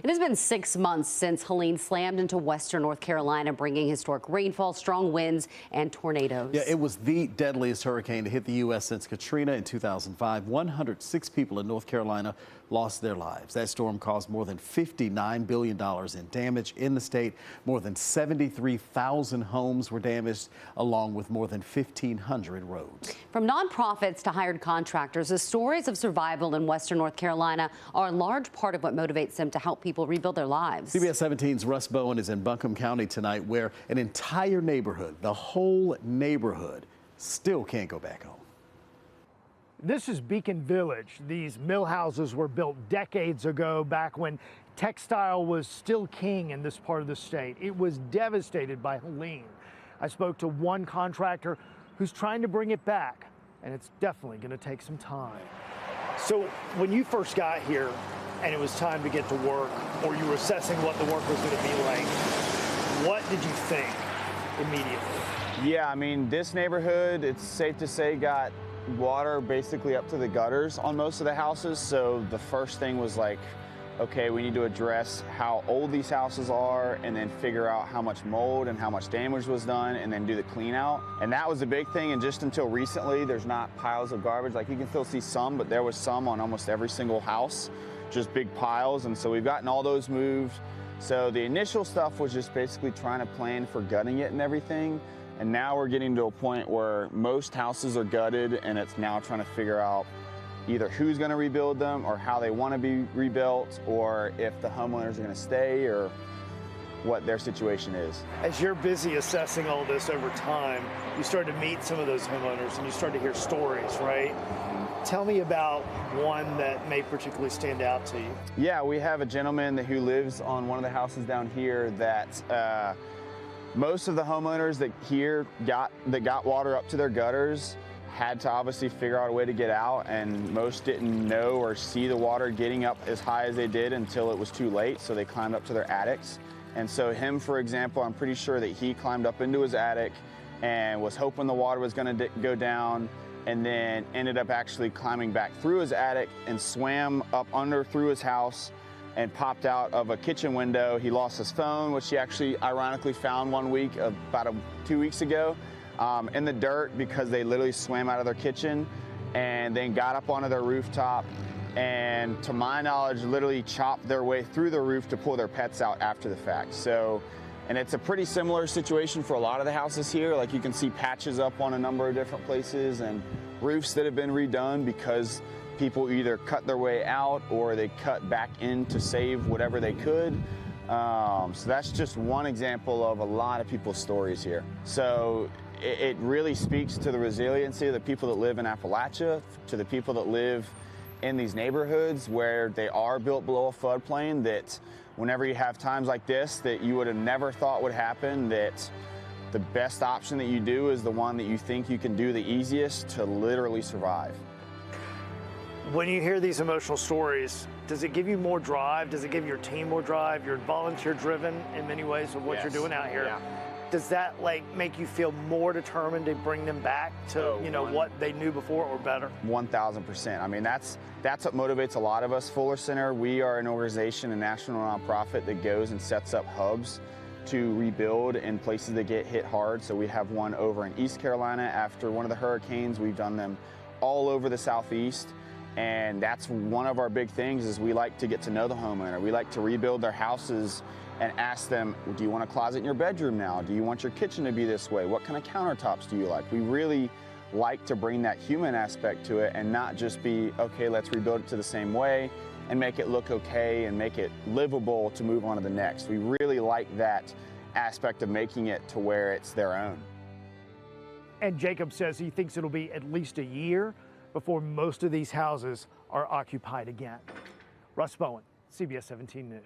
It has been 6 months since Helene slammed into western North Carolina, bringing historic rainfall, strong winds, and tornadoes. Yeah, it was the deadliest hurricane to hit the U.S. since Katrina in 2005. 106 people in North Carolina lost their lives. That storm caused more than $59 billion in damage in the state. More than 73,000 homes were damaged, along with more than 1,500 roads. From nonprofits to hired contractors, the stories of survival in western North Carolina are a large part of what motivates them to help people rebuild their lives. CBS 17's Russ Bowen is in Buncombe County tonight, where an entire neighborhood, the whole neighborhood, still can't go back home. This is Beacon Village. These mill houses were built decades ago, back when textile was still king in this part of the state. It was devastated by Helene. I spoke to one contractor who's trying to bring it back, and it's definitely going to take some time. So when you first got here and it was time to get to work, or you were assessing what the work was going to be like, what did you think immediately? Yeah, I mean, this neighborhood, it's safe to say, got water basically up to the gutters on most of the houses. So the first thing was like, okay, we need to address how old these houses are, and then figure out how much mold and how much damage was done, and then do the clean out. And that was a big thing. And just until recently, there's not piles of garbage. Like, you can still see some, but there was some on almost every single house, just big piles. And so we've gotten all those moved. So the initial stuff was just basically trying to plan for gutting it and everything. And now we're getting to a point where most houses are gutted, and it's now trying to figure out either who's going to rebuild them, or how they want to be rebuilt, or if the homeowners are going to stay, or what their situation is. As you're busy assessing all this over time, you start to meet some of those homeowners and you start to hear stories, right? Tell me about one that may particularly stand out to you. Yeah, we have a gentleman who lives on one of the houses down here that most of the homeowners that got water up to their gutters had to obviously figure out a way to get out, and most didn't know or see the water getting up as high as they did until it was too late, so they climbed up to their attics. And so him, for example, I'm pretty sure that he climbed up into his attic and was hoping the water was going to go down, and then ended up actually climbing back through his attic and swam up under through his house and popped out of a kitchen window. He lost his phone, which he actually ironically found 1 week, about 2 weeks ago, in the dirt, because they literally swam out of their kitchen and then got up onto their rooftop, and to my knowledge literally chopped their way through the roof to pull their pets out after the fact. So, and it's a pretty similar situation for a lot of the houses here. Like, you can see patches up on a number of different places and roofs that have been redone because people either cut their way out or they cut back in to save whatever they could. So that's just one example of a lot of people's stories here. So it really speaks to the resiliency of the people that live in Appalachia, to the people that live in these neighborhoods where they are built below a floodplain, that whenever you have times like this that you would have never thought would happen, that the best option that you do is the one that you think you can do the easiest to literally survive. When you hear these emotional stories, does it give you more drive? Does it give your team more drive? You're volunteer driven in many ways of what you're doing out here. Yeah. Does that make you feel more determined to bring them back to what they knew before, or better? 1,000%. I mean, that's what motivates a lot of us. Fuller Center, we are an organization, a national nonprofit that goes and sets up hubs to rebuild in places that get hit hard. So we have one over in East Carolina after one of the hurricanes. We've done them all over the Southeast. And that's one of our big things, is we like to get to know the homeowner. We like to rebuild their houses and ask them, do you want a closet in your bedroom now? Do you want your kitchen to be this way? What kind of countertops do you like? We really like to bring that human aspect to it, and not just be, okay, let's rebuild it to the same way and make it look okay and make it livable to move on to the next. We really like that aspect of making it to where it's their own. And Jacob says he thinks it'll be at least a year before most of these houses are occupied again. Russ Bowen, CBS 17 News.